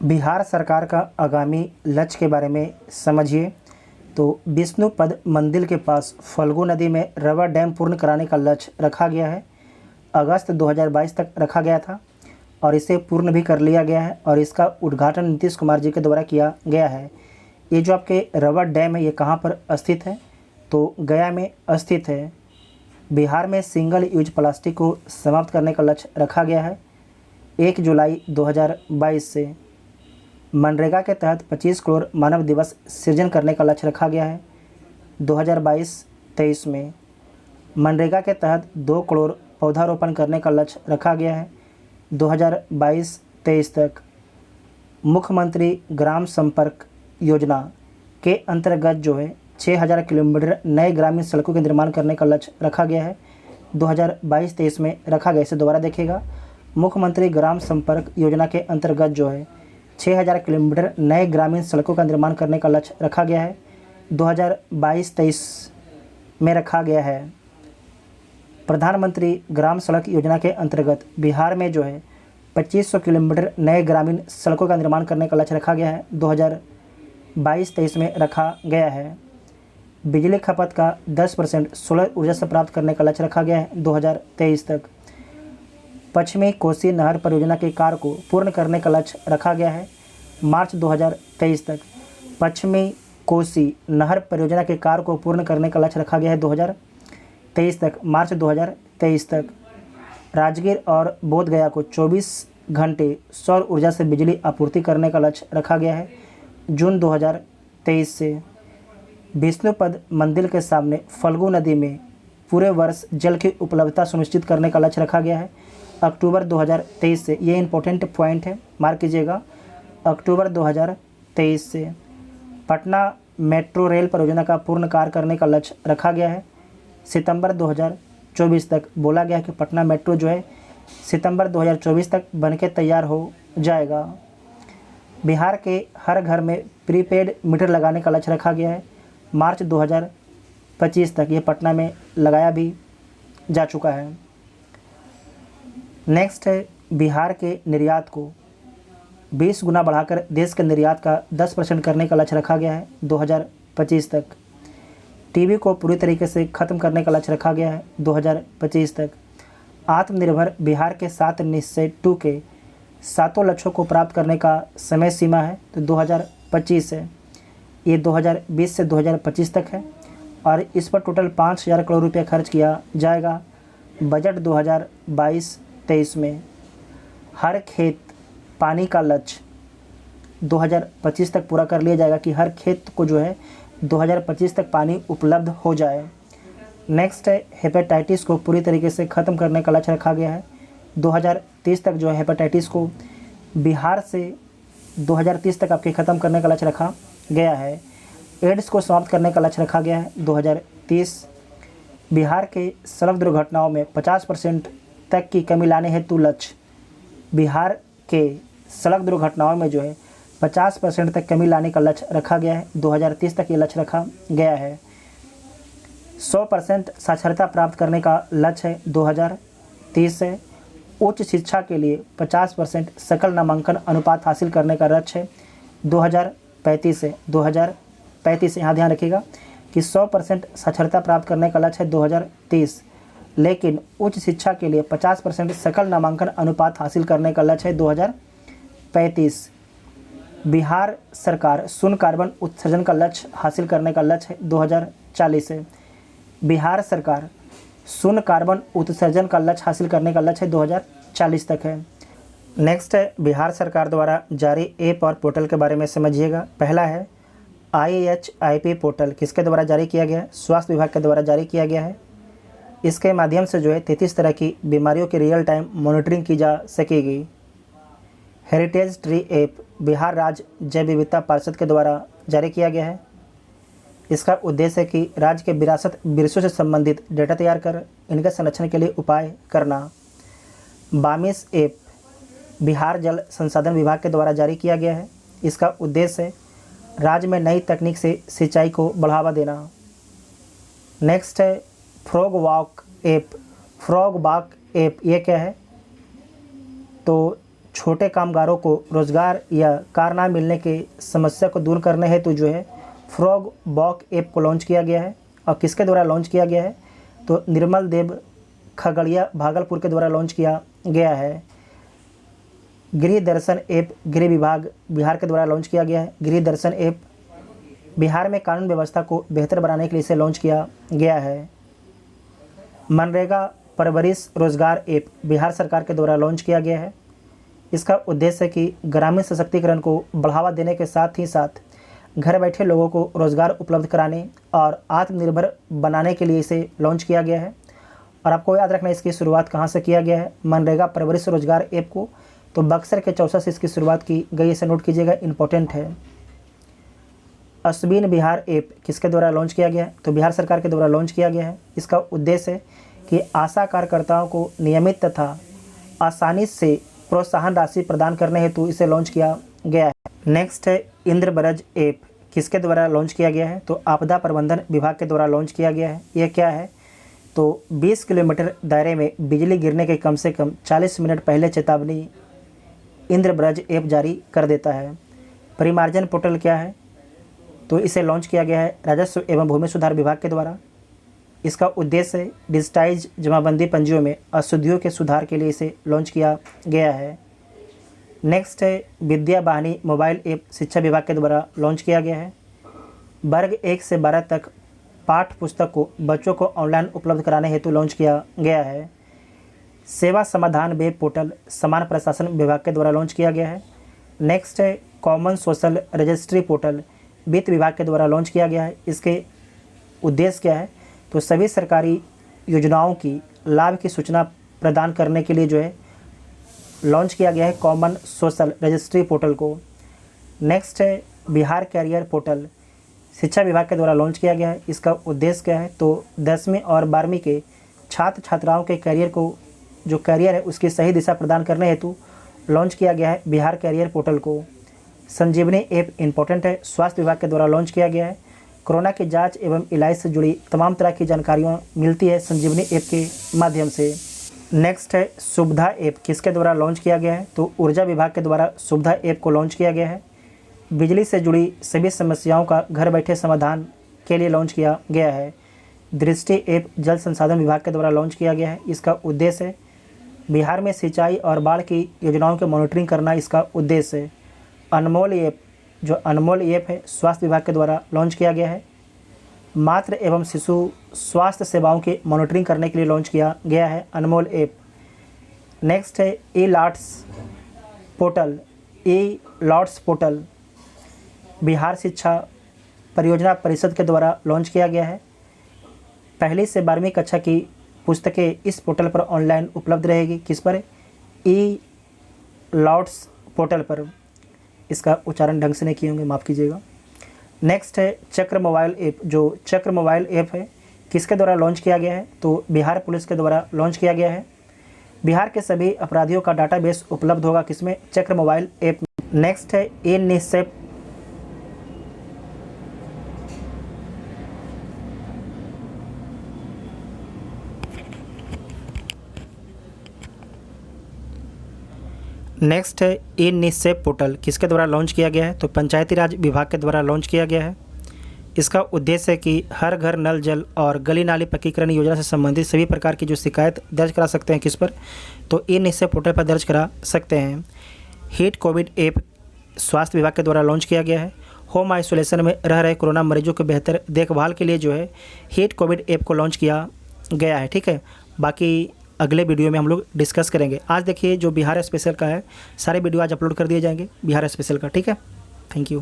बिहार सरकार का आगामी लक्ष्य के बारे में समझिए। तो विष्णुपद मंदिर के पास फल्गु नदी में रबर डैम पूर्ण कराने का लक्ष्य रखा गया है। अगस्त 2022 तक रखा गया था और इसे पूर्ण भी कर लिया गया है और इसका उद्घाटन नीतीश कुमार जी के द्वारा किया गया है। ये जो आपके रबर डैम है ये कहाँ पर स्थित है? तो गया में स्थित है। बिहार में सिंगल यूज प्लास्टिक को समाप्त करने का लक्ष्य रखा गया है 1 जुलाई 2022 से। मनरेगा के तहत 25 करोड़ मानव दिवस सृजन करने का लक्ष्य रखा गया है 2022-23 में। मनरेगा के तहत 2 करोड़ पौधारोपण करने का लक्ष्य रखा गया है 2022-23 तक। मुख्यमंत्री ग्राम संपर्क योजना के अंतर्गत जो है 6000 किलोमीटर नए ग्रामीण सड़कों के निर्माण करने का लक्ष्य रखा गया है 2022-23 में रखा गया। इसे दोबारा देखिएगा। मुख्यमंत्री ग्राम संपर्क योजना के अंतर्गत जो है 6000 किलोमीटर नए ग्रामीण सड़कों का निर्माण करने का लक्ष्य रखा गया है 2022-23 में रखा गया है। प्रधानमंत्री ग्राम सड़क योजना के अंतर्गत बिहार में जो है 2500 किलोमीटर नए ग्रामीण सड़कों का निर्माण करने का लक्ष्य रखा गया है 2022-23 में रखा गया है। बिजली खपत का 10% सोलर ऊर्जा से प्राप्त करने का लक्ष्य रखा गया है 2023 तक। पश्चिमी कोसी नहर परियोजना के कार्य को पूर्ण करने का लक्ष्य रखा गया है मार्च 2023 तक। पश्चिमी कोसी नहर परियोजना के कार्य को पूर्ण करने का लक्ष्य रखा गया है 2023 तक, मार्च 2023 तक। राजगीर और बोधगया को 24 घंटे सौर ऊर्जा से बिजली आपूर्ति करने का लक्ष्य रखा गया है जून 2023 से। विष्णुपद मंदिर के सामने फल्गु नदी में पूरे वर्ष जल की उपलब्धता सुनिश्चित करने का लक्ष्य रखा गया है अक्टूबर 2023 से। ये इंपॉर्टेंट पॉइंट है, मार्क कीजिएगा, अक्टूबर 2023 से। पटना मेट्रो रेल परियोजना का पूर्ण कार्य करने का लक्ष्य रखा गया है सितंबर 2024 तक। बोला गया है कि पटना मेट्रो जो है सितंबर 2024 तक बनके तैयार हो जाएगा। बिहार के हर घर में प्रीपेड मीटर लगाने का लक्ष्य रखा गया है मार्च 2025 तक। ये पटना में लगाया भी जा चुका है। नेक्स्ट है, बिहार के निर्यात को 20 गुना बढ़ाकर देश के निर्यात का 10% करने का लक्ष्य रखा गया है 2025 तक। टीबी को पूरी तरीके से ख़त्म करने का लक्ष्य रखा गया है 2025 तक। आत्मनिर्भर बिहार के 7 निश्चय 2 के 7 लक्ष्यों को प्राप्त करने का समय सीमा है तो 2025 है। ये 2020 से 2025 तक है और इस पर टोटल 5000 करोड़ रुपये खर्च किया जाएगा बजट 2022-23 में। हर खेत पानी का लक्ष्य 2025 तक पूरा कर लिया जाएगा कि हर खेत को जो है 2025 तक पानी उपलब्ध हो जाए। नेक्स्ट है, हेपेटाइटिस को पूरी तरीके से ख़त्म करने का लक्ष्य रखा गया है 2030 तक। जो है हेपेटाइटिस को बिहार से 2030 तक आपके ख़त्म करने का लक्ष्य रखा गया है। एड्स को समाप्त करने का लक्ष्य रखा गया है 2030। बिहार के सड़क दुर्घटनाओं में 50% तक की कमी लाने हेतु लक्ष्य। बिहार के सड़क दुर्घटनाओं में जो है 50% तक कमी लाने का लक्ष्य रखा गया है 2030 तक ये लक्ष्य रखा गया है। 100% साक्षरता प्राप्त करने का लक्ष्य है 2030 से। उच्च शिक्षा के लिए 50% सकल नामांकन अनुपात हासिल करने का लक्ष्य है 2035 से। 2035 यहाँ ध्यान रखिएगा कि 100% साक्षरता प्राप्त करने का लक्ष्य है 2030, लेकिन उच्च शिक्षा के लिए 50% सकल नामांकन अनुपात हासिल करने का लक्ष्य है 2035। बिहार सरकार शून्य कार्बन उत्सर्जन का लक्ष्य हासिल करने का लक्ष्य है 2040 से। बिहार सरकार शून्य कार्बन उत्सर्जन का लक्ष्य हासिल करने का लक्ष्य 2040 तक है। नेक्स्ट है, बिहार सरकार द्वारा जारी ऐप और पोर्टल के बारे में समझिएगा। पहला है IHIP पोर्टल। किसके द्वारा जारी किया गया है? स्वास्थ्य विभाग के द्वारा जारी किया गया है। इसके माध्यम से जो है 33 तरह की बीमारियों की रियल टाइम मॉनिटरिंग की जा सकेगी। हेरिटेज ट्री ऐप बिहार राज्य जैव विविधता पार्षद के द्वारा जारी किया गया है। इसका उद्देश्य है कि राज्य के विरासत विरसों से संबंधित डेटा तैयार कर इनके संरक्षण के लिए उपाय करना। बामिस ऐप बिहार जल संसाधन विभाग के द्वारा जारी किया गया है। इसका उद्देश्य है राज्य में नई तकनीक से सिंचाई को बढ़ावा देना। नेक्स्ट है, frog walk app. Frog walk app ये क्या है? तो छोटे कामगारों को रोज़गार या कार ना मिलने की समस्या को दूर करने हेतु जो है फ्रॉग वॉक ऐप को लॉन्च किया गया है। और किसके द्वारा लॉन्च किया गया है? तो निर्मल देव खगड़िया भागलपुर के द्वारा लॉन्च किया गया है। गृह दर्शन ऐप गृह विभाग बिहार के द्वारा लॉन्च किया गया है। गृह दर्शन ऐप बिहार में कानून व्यवस्था को बेहतर बनाने के लिए इसे लॉन्च किया गया है। मनरेगा परवरिश रोजगार ऐप बिहार सरकार के द्वारा लॉन्च किया गया है। इसका उद्देश्य है कि ग्रामीण सशक्तिकरण को बढ़ावा देने के साथ ही साथ घर बैठे लोगों को रोज़गार उपलब्ध कराने और आत्मनिर्भर बनाने के लिए इसे लॉन्च किया गया है। और आपको याद रखना इसकी शुरुआत कहाँ से किया गया है, मनरेगा परवरिश रोजगार ऐप को तो बक्सर के चौसा से इसकी शुरुआत की गई, इसे नोट कीजिएगा, इंपॉर्टेंट है। अश्विन बिहार ऐप किसके द्वारा लॉन्च किया गया है? तो बिहार सरकार के द्वारा लॉन्च किया गया है। इसका उद्देश्य है कि आशा कार्यकर्ताओं को नियमित तथा आसानी से प्रोत्साहन राशि प्रदान करने हेतु इसे लॉन्च किया गया है। नेक्स्ट है इंद्रब्रज ऐप किसके द्वारा लॉन्च किया गया है? तो आपदा प्रबंधन विभाग के द्वारा लॉन्च किया गया है। यह क्या है? तो 20 किलोमीटर दायरे में बिजली गिरने के कम से कम 40 मिनट पहले चेतावनी इंद्रब्रज ऐप जारी कर देता है। परिमार्जन पोर्टल क्या है? तो इसे लॉन्च किया गया है राजस्व एवं भूमि सुधार विभाग के द्वारा। इसका उद्देश्य डिजिटाइज जमाबंदी पंजियों में अशुद्धियों के सुधार के लिए इसे लॉन्च किया गया है। नेक्स्ट है विद्या वाहिनी मोबाइल ऐप शिक्षा विभाग के द्वारा लॉन्च किया गया है। वर्ग 1 से 12 तक पाठ्य पुस्तक को बच्चों को ऑनलाइन उपलब्ध कराने हेतु लॉन्च किया गया है। सेवा समाधान वेब पोर्टल समान प्रशासन विभाग के द्वारा लॉन्च किया गया है। नेक्स्ट है कॉमन सोशल रजिस्ट्री पोर्टल वित्त विभाग के द्वारा लॉन्च किया गया है। इसके उद्देश्य क्या है? तो सभी सरकारी योजनाओं की लाभ की सूचना प्रदान करने के लिए जो है लॉन्च किया गया है कॉमन सोशल रजिस्ट्री पोर्टल को। नेक्स्ट है बिहार कैरियर पोर्टल शिक्षा विभाग के द्वारा लॉन्च किया गया है। इसका उद्देश्य क्या है? तो 10वीं और 12वीं के छात्र छात्राओं के कैरियर को जो कैरियर है उसकी सही दिशा प्रदान करने हेतु लॉन्च किया गया है बिहार कैरियर पोर्टल को। संजीवनी ऐप इंपॉर्टेंट है, स्वास्थ्य विभाग के द्वारा लॉन्च किया गया है। कोरोना की जांच एवं इलाज से जुड़ी तमाम तरह की जानकारियाँ मिलती है संजीवनी ऐप के माध्यम से। नेक्स्ट है सुविधा ऐप किसके द्वारा लॉन्च किया गया है? तो ऊर्जा विभाग के द्वारा सुविधा ऐप को लॉन्च किया गया है। बिजली से जुड़ी सभी समस्याओं का घर बैठे समाधान के लिए लॉन्च किया गया है। दृष्टि ऐप जल संसाधन विभाग के द्वारा लॉन्च किया गया है। इसका उद्देश्य है बिहार में सिंचाई और बाढ़ की योजनाओं की मॉनिटरिंग करना इसका उद्देश्य है। अनमोल ऐप जो अनमोल ऐप है स्वास्थ्य विभाग के द्वारा लॉन्च किया गया है। मातृ एवं शिशु स्वास्थ्य सेवाओं की मॉनिटरिंग करने के लिए लॉन्च किया गया है अनमोल ऐप। नेक्स्ट है ई लॉट्स पोर्टल बिहार शिक्षा परियोजना परिषद के द्वारा लॉन्च किया गया है। पहली से 12वीं कक्षा की पुस्तकें इस पोर्टल पर ऑनलाइन उपलब्ध रहेगी। किस पर? ई लॉट्स पोर्टल पर। इसका उच्चारण ढंग से नहीं किए होंगे, माफ़ कीजिएगा। नेक्स्ट है चक्र मोबाइल ऐप जो चक्र मोबाइल ऐप है किसके द्वारा लॉन्च किया गया है? तो बिहार पुलिस के द्वारा लॉन्च किया गया है। बिहार के सभी अपराधियों का डाटाबेस उपलब्ध होगा किसमें? चक्र मोबाइल ऐप में। नेक्स्ट है ई निसेप नेक्स्ट है ई निसेप पोर्टल किसके द्वारा लॉन्च किया गया है? तो पंचायती राज विभाग के द्वारा लॉन्च किया गया है। इसका उद्देश्य है कि हर घर नल जल और गली नाली पक्कीकरण योजना से संबंधित सभी प्रकार की जो शिकायत दर्ज करा सकते हैं किस पर? तो ई निसेप पोर्टल पर दर्ज करा सकते हैं। हीट कोविड ऐप स्वास्थ्य विभाग के द्वारा लॉन्च किया गया है। होम आइसोलेशन में रह रहे कोरोना मरीजों के बेहतर देखभाल के लिए जो है हीट कोविड ऐप को लॉन्च किया गया है। ठीक है, बाकी अगले वीडियो में हम लोग डिस्कस करेंगे। आज देखिए जो बिहार स्पेशल का है सारे वीडियो आज अपलोड कर दिए जाएंगे बिहार स्पेशल का। ठीक है, थैंक यू।